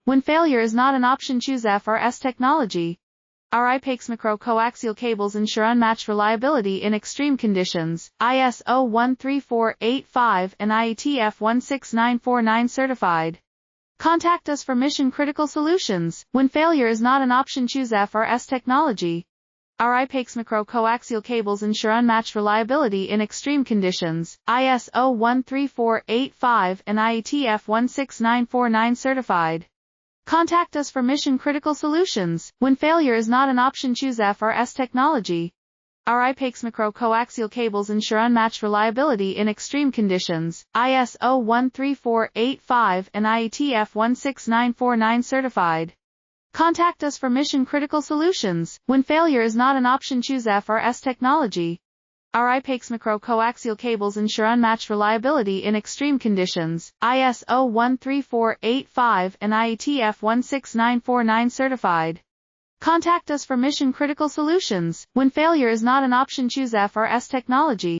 When failure is not an option, choose FRS technology. Our IPACS micro-coaxial cables ensure unmatched reliability in extreme conditions. ISO 13485 and IETF 16949 certified. Contact us for mission-critical solutions. When failure is not an option, choose FRS technology. Our IPACS micro-coaxial cables ensure unmatched reliability in extreme conditions. ISO 13485 and IETF 16949 certified. Contact us for mission-critical solutions. When failure is not an option, choose FRS technology. Our IPACS micro-coaxial cables ensure unmatched reliability in extreme conditions. ISO 13485 and IETF 16949 certified. Contact us for mission-critical solutions. When failure is not an option, choose FRS technology. Our IPACS micro-coaxial cables ensure unmatched reliability in extreme conditions. ISO 13485 and IETF 16949 certified. Contact us for mission-critical solutions. When failure is not an option, choose FRS technology.